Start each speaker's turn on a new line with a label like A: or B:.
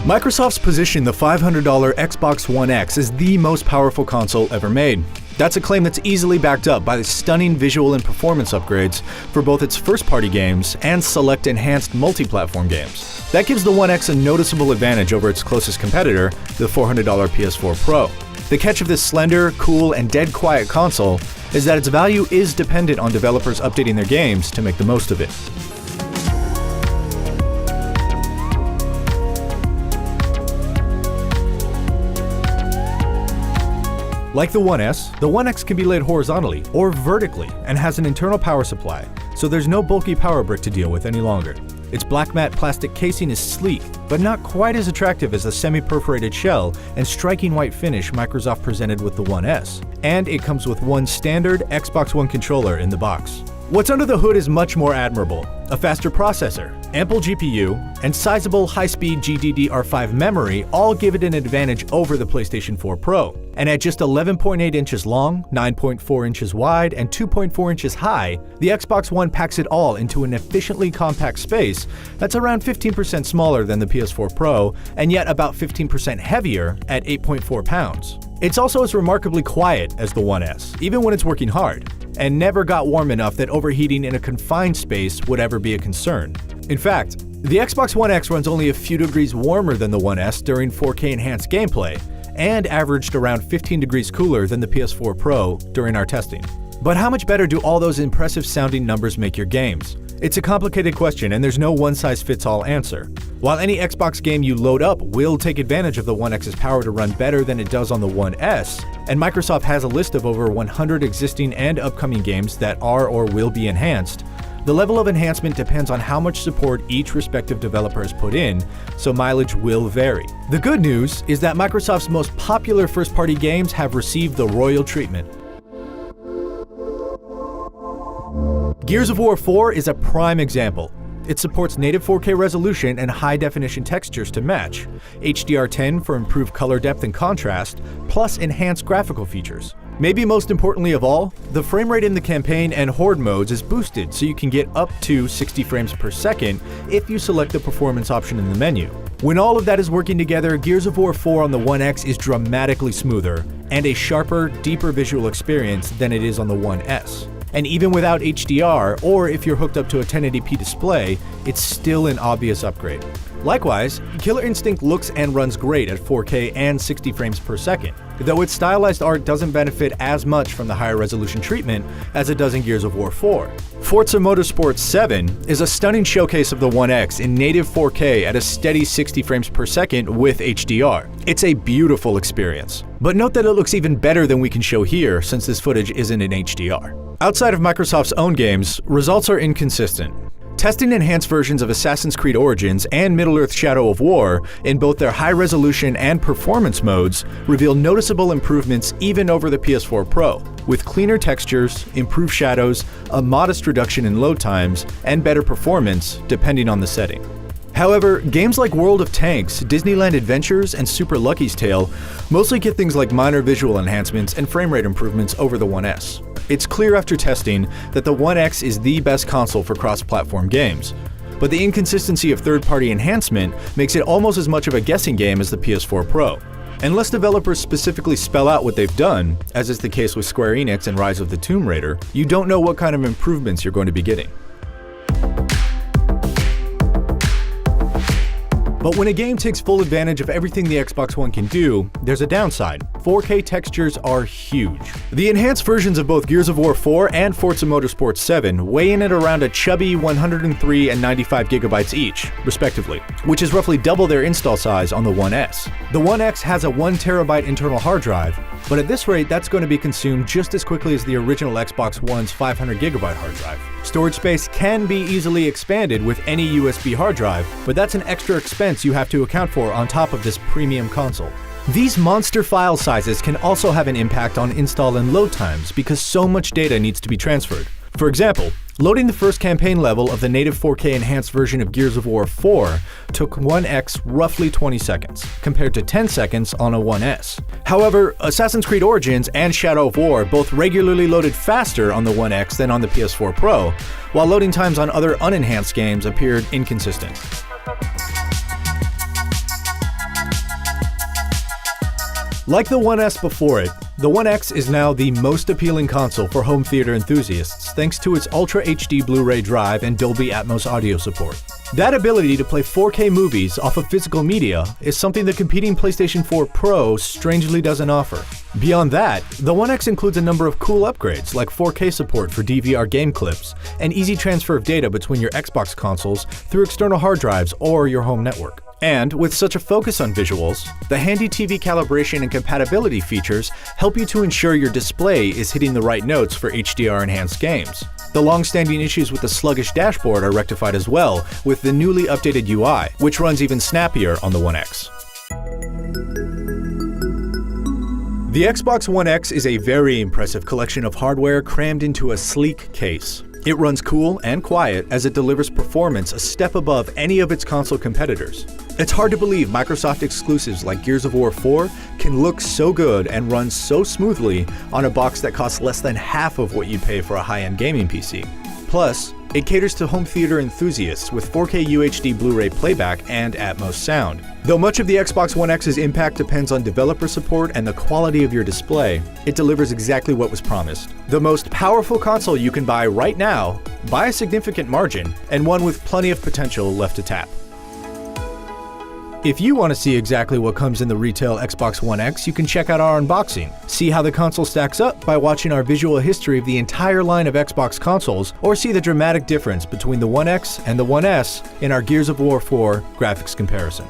A: Microsoft's positioned the $500 Xbox One X as the most powerful console ever made. That's a claim that's easily backed up by the stunning visual and performance upgrades for both its first-party games and select enhanced multi-platform games. That gives the One X a noticeable advantage over its closest competitor, the $400 PS4 Pro. The catch of this slender, cool, and dead quiet console is that its value is dependent on developers updating their games to make the most of it. Like the One S, the One X can be laid horizontally or vertically and has an internal power supply, so there's no bulky power brick to deal with any longer. Its black matte plastic casing is sleek, but not quite as attractive as the semi-perforated shell and striking white finish Microsoft presented with the One S. And it comes with one standard Xbox One controller in the box. What's under the hood is much more admirable. A faster processor, ample GPU, and sizable high-speed GDDR5 memory all give it an advantage over the PlayStation 4 Pro. And at just 11.8 inches long, 9.4 inches wide, and 2.4 inches high, the Xbox One packs it all into an efficiently compact space that's around 15% smaller than the PS4 Pro, and yet about 15% heavier at 8.4 pounds. It's also as remarkably quiet as the One S, even when it's working hard, and never got warm enough that overheating in a confined space would ever be a concern. In fact, the Xbox One X runs only a few degrees warmer than the One S during 4K enhanced gameplay, and averaged around 15 degrees cooler than the PS4 Pro during our testing. But how much better do all those impressive sounding numbers make your games? It's a complicated question, and there's no one-size-fits-all answer. While any Xbox game you load up will take advantage of the One X's power to run better than it does on the One S, and Microsoft has a list of over 100 existing and upcoming games that are or will be enhanced, the level of enhancement depends on how much support each respective developer has put in, so mileage will vary. The good news is that Microsoft's most popular first-party games have received the royal treatment. Gears of War 4 is a prime example. It supports native 4K resolution and high-definition textures to match, HDR10 for improved color depth and contrast, plus enhanced graphical features. Maybe most importantly of all, the frame rate in the campaign and horde modes is boosted so you can get up to 60 frames per second if you select the performance option in the menu. When all of that is working together, Gears of War 4 on the One X is dramatically smoother and a sharper, deeper visual experience than it is on the One S. And even without HDR, or if you're hooked up to a 1080p display, it's still an obvious upgrade. Likewise, Killer Instinct looks and runs great at 4K and 60 frames per second, though its stylized art doesn't benefit as much from the higher resolution treatment as it does in Gears of War 4. Forza Motorsport 7 is a stunning showcase of the One X in native 4K at a steady 60 frames per second with HDR. It's a beautiful experience. But note that it looks even better than we can show here since this footage isn't in HDR. Outside of Microsoft's own games, results are inconsistent. Testing enhanced versions of Assassin's Creed Origins and Middle-earth: Shadow of War in both their high-resolution and performance modes reveal noticeable improvements even over the PS4 Pro, with cleaner textures, improved shadows, a modest reduction in load times, and better performance depending on the setting. However, games like World of Tanks, Disneyland Adventures, and Super Lucky's Tale mostly get things like minor visual enhancements and frame rate improvements over the One S. It's clear after testing that the One X is the best console for cross-platform games, but the inconsistency of third-party enhancement makes it almost as much of a guessing game as the PS4 Pro. Unless developers specifically spell out what they've done, as is the case with Square Enix and Rise of the Tomb Raider, you don't know what kind of improvements you're going to be getting. But when a game takes full advantage of everything the Xbox One can do, there's a downside. 4K textures are huge. The enhanced versions of both Gears of War 4 and Forza Motorsport 7 weigh in at around a chubby 103 and 95 gigabytes each, respectively, which is roughly double their install size on the One S. The One X has a 1 terabyte internal hard drive, but at this rate that's going to be consumed just as quickly as the original Xbox One's 500 gigabyte hard drive. Storage space can be easily expanded with any USB hard drive, but that's an extra expense you have to account for on top of this premium console. These monster file sizes can also have an impact on install and load times because so much data needs to be transferred. For example, loading the first campaign level of the native 4K enhanced version of Gears of War 4 took One X roughly 20 seconds, compared to 10 seconds on a One S. However, Assassin's Creed Origins and Shadow of War both regularly loaded faster on the One X than on the PS4 Pro, while loading times on other unenhanced games appeared inconsistent. Like the One S before it, the One X is now the most appealing console for home theater enthusiasts thanks to its Ultra HD Blu-ray drive and Dolby Atmos audio support. That ability to play 4K movies off of physical media is something the competing PlayStation 4 Pro strangely doesn't offer. Beyond that, the One X includes a number of cool upgrades like 4K support for DVR game clips and easy transfer of data between your Xbox consoles through external hard drives or your home network. And with such a focus on visuals, the handy TV calibration and compatibility features help you to ensure your display is hitting the right notes for HDR-enhanced games. The long-standing issues with the sluggish dashboard are rectified as well with the newly updated UI, which runs even snappier on the One X. The Xbox One X is a very impressive collection of hardware crammed into a sleek case. It runs cool and quiet as it delivers performance a step above any of its console competitors. It's hard to believe Microsoft exclusives like Gears of War 4 can look so good and run so smoothly on a box that costs less than half of what you'd pay for a high-end gaming PC. Plus, it caters to home theater enthusiasts with 4K UHD Blu-ray playback and Atmos sound. Though much of the Xbox One X's impact depends on developer support and the quality of your display, it delivers exactly what was promised. The most powerful console you can buy right now, by a significant margin, and one with plenty of potential left to tap. If you want to see exactly what comes in the retail Xbox One X, you can check out our unboxing. See how the console stacks up by watching our visual history of the entire line of Xbox consoles, or see the dramatic difference between the One X and the One S in our Gears of War 4 graphics comparison.